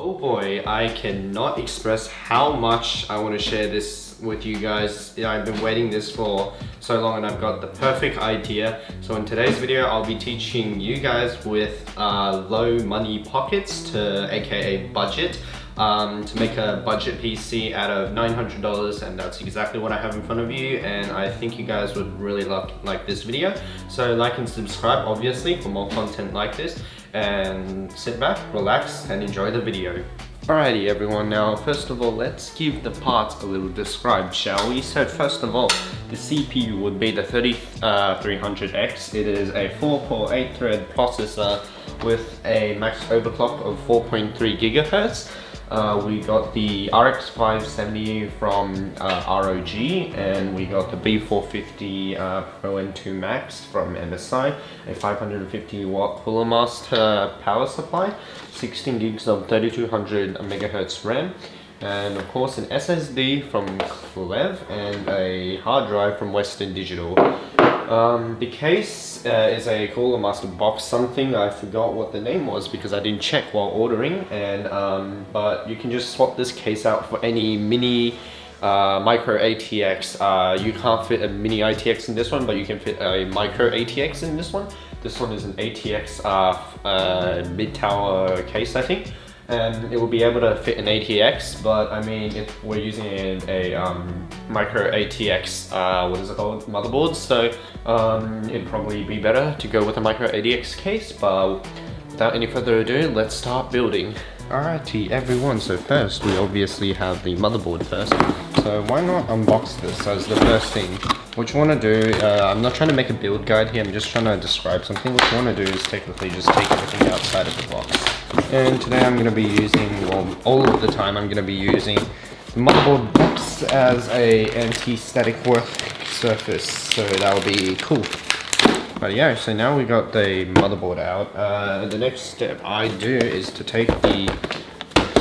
Oh boy, I cannot express how much I want to share this with you guys. I've been waiting this for so long and I've got the perfect idea. So in today's video, I'll be teaching you guys with low money pockets aka budget, to make a budget PC out of $900, and that's exactly what I have in front of you, and I think you guys would really like this video. So like and subscribe obviously for more content like this, and sit back, relax, and enjoy the video. Alrighty everyone, now first of all let's give the parts a little describe, shall we? So first of all, the CPU would be the 3300X. It is a 4-core 8-thread processor with a max overclock of 4.3 gigahertz. We got the RX570 from ROG, and we got the B450 Pro N2 Max from MSI, a 550 watt Cooler Master power supply, 16 gigs of 3200 megahertz RAM, and of course an SSD from Clev, and a hard drive from Western Digital. The case is a Cooler Master box something. I forgot what the name was because I didn't check while ordering, and but you can just swap this case out for any mini micro ATX. You can't fit a mini ATX in this one, but you can fit a micro ATX in this one. This one is an ATX mid-tower case, I think, and it will be able to fit an ATX, but I mean if we're using a micro ATX, what is it called, motherboard, so it'd probably be better to go with a micro ATX case. But without any further ado, let's start building. Alrighty everyone, so first we obviously have the motherboard first, so why not unbox this as the first thing. What you want to do, I'm not trying to make a build guide here, I'm just trying to describe something. What you want to do is technically just take everything outside of the box. And today I'm going to be using, well, all of the time I'm going to be using the motherboard box as a anti-static work surface, so that'll be cool. But yeah, so now we got the motherboard out. The next step I do is to take the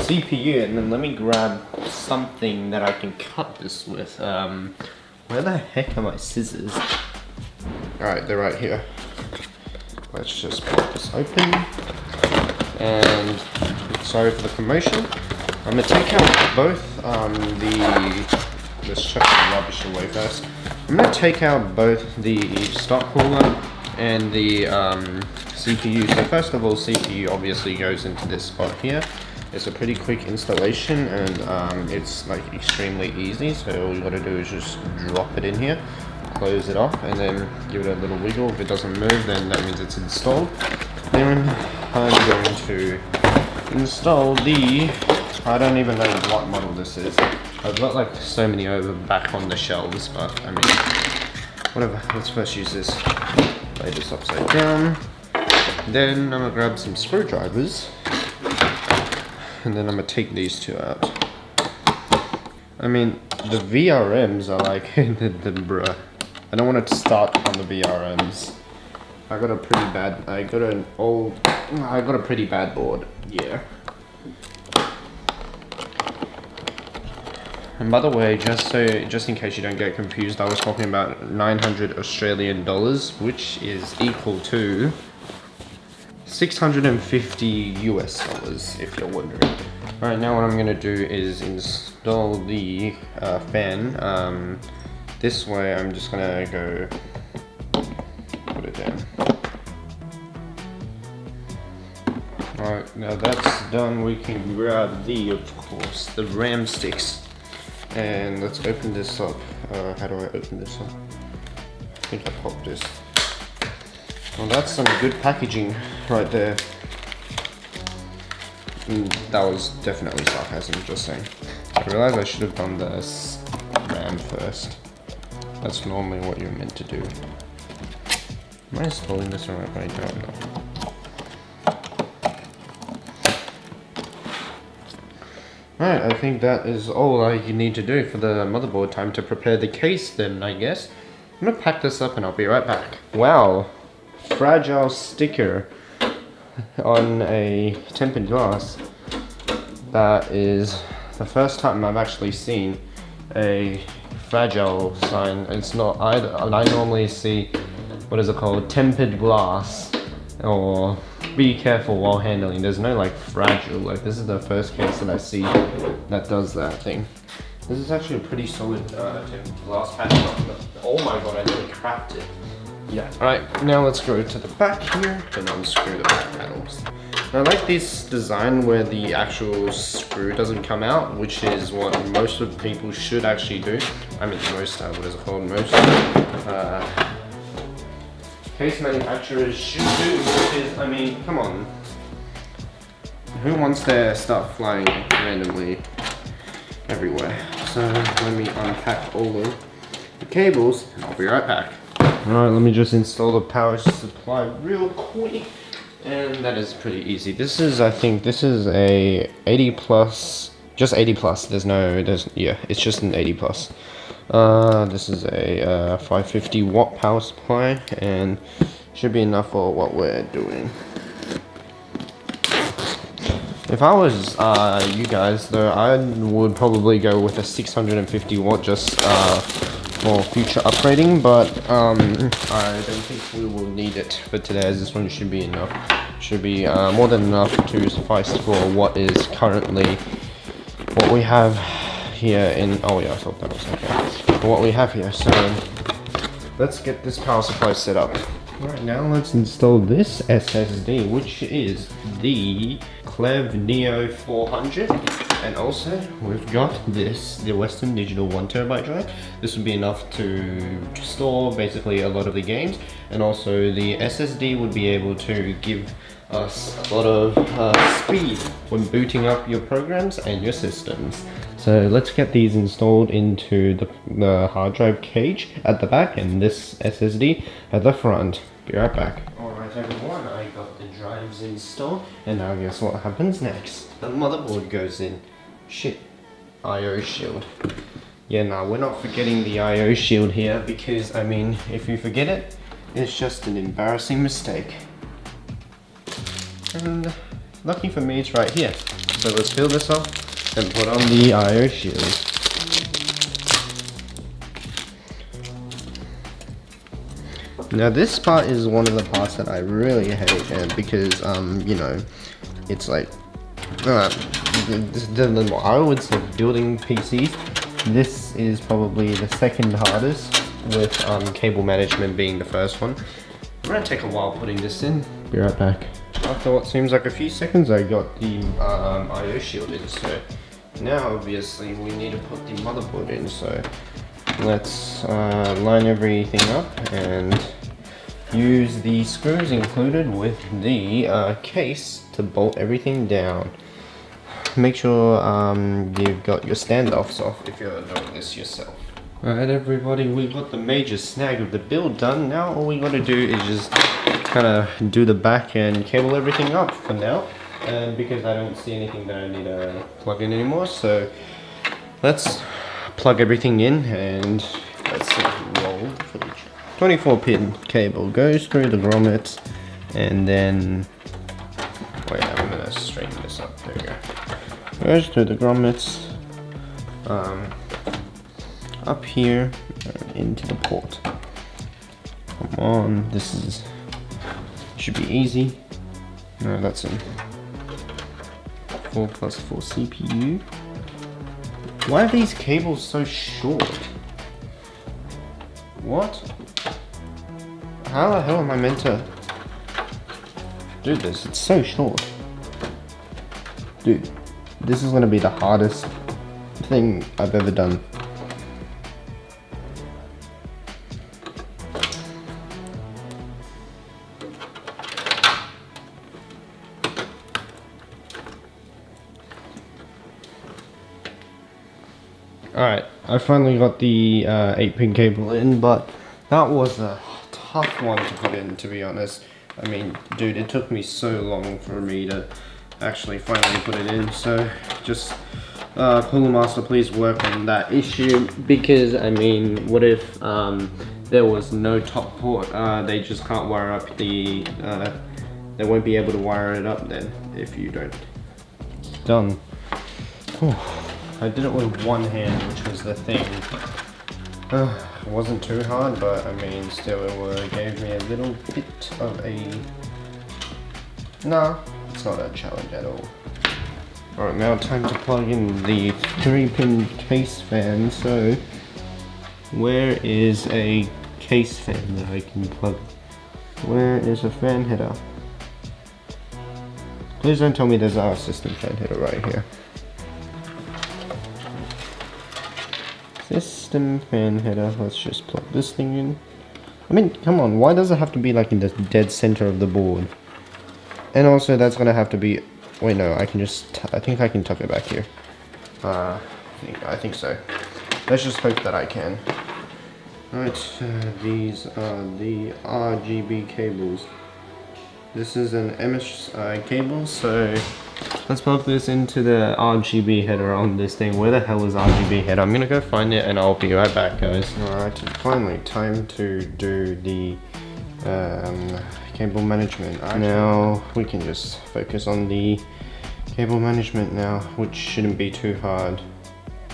CPU, and then let me grab something that I can cut this with. Where the heck are my scissors? Alright, they're right here. Let's just pop this open. And sorry for the commotion. I'm going to take out both let's chuck the rubbish away first. I'm going to take out both the stock cooler and the CPU. So first of all, CPU obviously goes into this spot here. It's a pretty quick installation, and it's like extremely easy. So all you got to do is just drop it in here, close it off, and then give it a little wiggle. If it doesn't move, then that means it's installed. Then I'm going to install the, I don't even know what model this is. I've got like so many back on the shelves, but I mean, whatever. Let's first use this. Lay this upside down. Then I'm gonna grab some screwdrivers, and then I'm gonna take these two out. I mean, the VRMs are like the bruh. I don't want to start on the VRMs. I got a pretty bad board, yeah. And by the way, just in case you don't get confused, I was talking about 900 Australian dollars, which is equal to 650 US dollars, if you're wondering. Alright, now what I'm gonna do is install the fan. This way I'm just gonna go put it down. Alright, now that's done, we can grab of course, the RAM sticks. And let's open this up. How do I open this up? I think I popped this. Well, that's some good packaging right there. That was definitely sarcasm, just saying. I realized I should have done this RAM first. That's normally what you're meant to do. Am I installing this the right way? No, I'm not. Alright, I think that is all I need to do for the motherboard. Time to prepare the case then, I guess. I'm gonna pack this up and I'll be right back. Wow, fragile sticker on a tempered glass. That is the first time I've actually seen a fragile sign. It's not, I normally see, what is it called, tempered glass, or be careful while handling. There's no like fragile, like this is the first case that I see that does that thing. This is actually a pretty solid glass panel. Oh my god, I nearly cracked it. Yeah. Alright, now let's go to the back here and unscrew the back panels. I like this design where the actual screw doesn't come out, which is what most of people should actually do. I mean most, what is it called? Most case manufacturers should do, because I mean, come on. Who wants their stuff flying randomly everywhere? So let me unpack all of the cables and I'll be right back. Alright, let me just install the power supply real quick. And that is pretty easy. This is, I think, this is a 80 plus, just 80 plus. Yeah, it's just an 80 plus. This is a 550 watt power supply and should be enough for what we're doing. If I was you guys though, I would probably go with a 650 watt just for future upgrading, but I don't think we will need it for today, as this one should be enough. Should be more than enough to suffice for what is currently what we have here in. Oh yeah, I thought that was okay. For what we have here, so let's get this power supply set up. Right now, let's install this SSD, which is the Clev Neo 400, and also we've got this, the Western Digital 1TB drive. This would be enough to store basically a lot of the games, and also the SSD would be able to give us a lot of speed when booting up your programs and your systems. So let's get these installed into the hard drive cage at the back and this SSD at the front. Be right back. Alright everyone, I got the drives installed, and now guess what happens next? The motherboard goes in. Shit. IO shield. Yeah, no, we're not forgetting the IO shield here, because I mean, if you forget it, it's just an embarrassing mistake. And lucky for me, it's right here. So let's fill this up and put on the IO shield. Now this part is one of the parts that I really hate, because you know, it's like I would say building PCs, this is probably the second hardest, with cable management being the first one. It's gonna take a while putting this in. Be right back. After what seems like a few seconds, I got the IO shield in, so now obviously we need to put the motherboard in, so let's line everything up and use the screws included with the case to bolt everything down. Make sure you've got your standoffs off if you're doing this yourself. Alright everybody, we got the major snag of the build done. Now all we gotta do is just kind of do the back and cable everything up for now. And because I don't see anything that I need to plug in anymore, so let's plug everything in and let's roll footage. 24 pin cable goes through the grommets, and then wait, I'm gonna straighten this up. There we go. Goes through the grommets, up here and into the port. Come on, this should be easy. No, that's a 4+4 CPU. Why are these cables so short? What? How the hell am I meant to do this? It's so short. Dude, this is gonna be the hardest thing I've ever done. Alright, I finally got the 8-pin cable in, but that was a tough one to put in, to be honest. I mean, dude, it took me so long for me to actually finally put it in, so just Cooler Master, please work on that issue, because I mean, what if there was no top port? They just can't wire up the they won't be able to wire it up then if you don't. Done. Whew. I did it with one hand, which was the thing. It wasn't too hard, but I mean, still it gave me a little bit of a No, it's not a challenge at all. Alright, now time to plug in the 3-pin case fan. So, where is a case fan that I can plug? Where is a fan header? Please don't tell me there's our system fan header right here. System fan header, let's just plug this thing in. I mean, come on, why does it have to be like in the dead center of the board? And also that's gonna have to be, wait no, I can just, I think I can tuck it back here. I think so. Let's just hope that I can. Right, these are the RGB cables. This is an MSI cable, so let's plug this into the RGB header on this thing. Where the hell is RGB header? I'm gonna go find it and I'll be right back, guys. Alright, finally time to do the cable management. Now we can just focus on the cable management now, which shouldn't be too hard.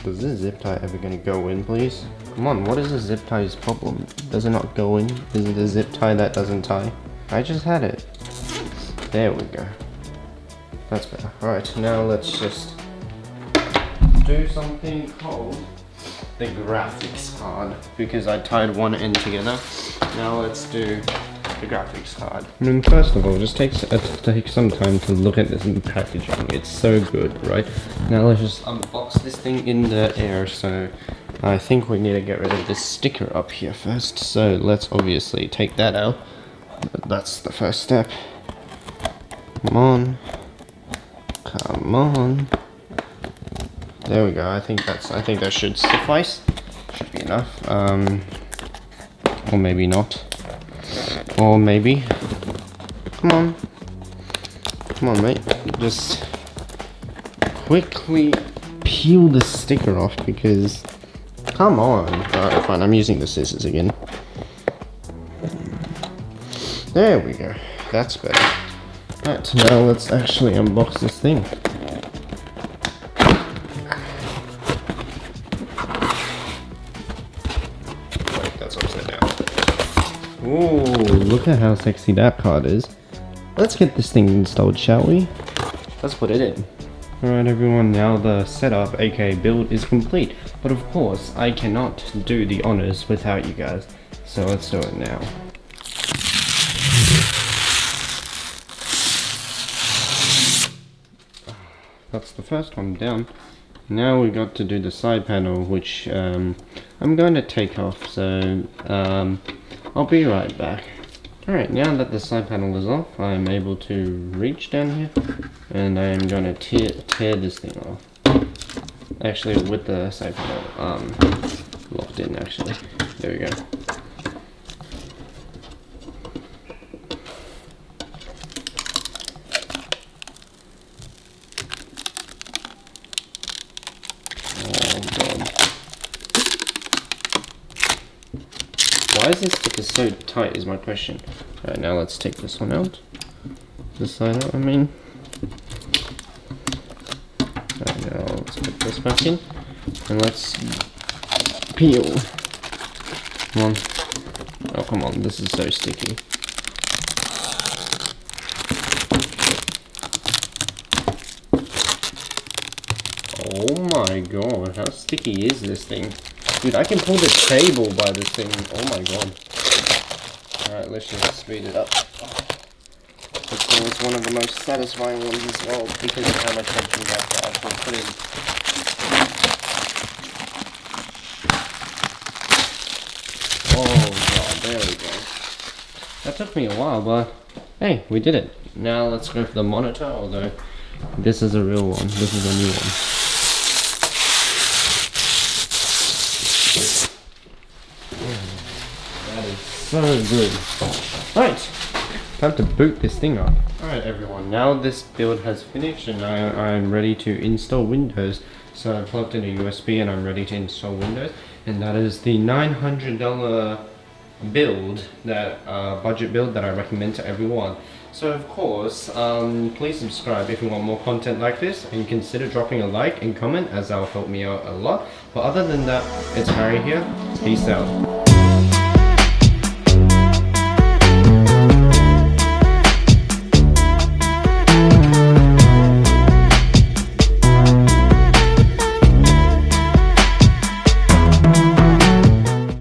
Is this zip tie ever gonna go in, please? Come on, what is the zip tie's problem? Does it not go in? Is it the zip tie that doesn't tie? I just had it. There we go. That's better. Alright, now let's just do something called the graphics card, because I tied one end together. Now let's do the graphics card. I mean, first of all, just take some time to look at this packaging. It's so good, right? Now let's just unbox this thing in the air. So I think we need to get rid of this sticker up here first. So let's obviously take that out. That's the first step. Come on. Come on. There we go. I think that should suffice. Should be enough. Or maybe not. Or maybe. Come on. Come on, mate. Just quickly peel the sticker off, because come on. Alright, fine. I'm using the scissors again. There we go. That's better. Right, now let's actually unbox this thing. Wait, that's upside down. Ooh, look at how sexy that card is. Let's get this thing installed, shall we? Let's put it in. Alright everyone, now the setup, aka build, is complete. But of course, I cannot do the honors without you guys. So let's do it now. That's the first one down. Now we got to do the side panel, which I'm going to take off, so I'll be right back. Alright, now that the side panel is off, I'm able to reach down here and I am going to tear this thing off. Actually, with the side panel locked in, actually. There we go. Why is this sticker so tight is my question. Alright, now let's take this one out. This side out, I mean. Alright, now let's put this back in. And let's peel. Come on. Oh, come on, this is so sticky. Oh my god, how sticky is this thing? Dude, I can pull the table by this thing. Oh my god. Alright, let's just speed it up. This thing is one of the most satisfying ones as well, because of how much tension you have to actually put in. Oh god, there we go. That took me a while, but hey, we did it. Now let's go for the monitor, although this is a real one. This is a new one. So good. Right, time to boot this thing up. Alright everyone, now this build has finished and I'm ready to install Windows. So I plugged in a USB and I'm ready to install Windows. And that is the $900 build, that budget build that I recommend to everyone. So of course, please subscribe if you want more content like this, and consider dropping a like and comment, as that will help me out a lot. But other than that, it's Harry here. Peace out.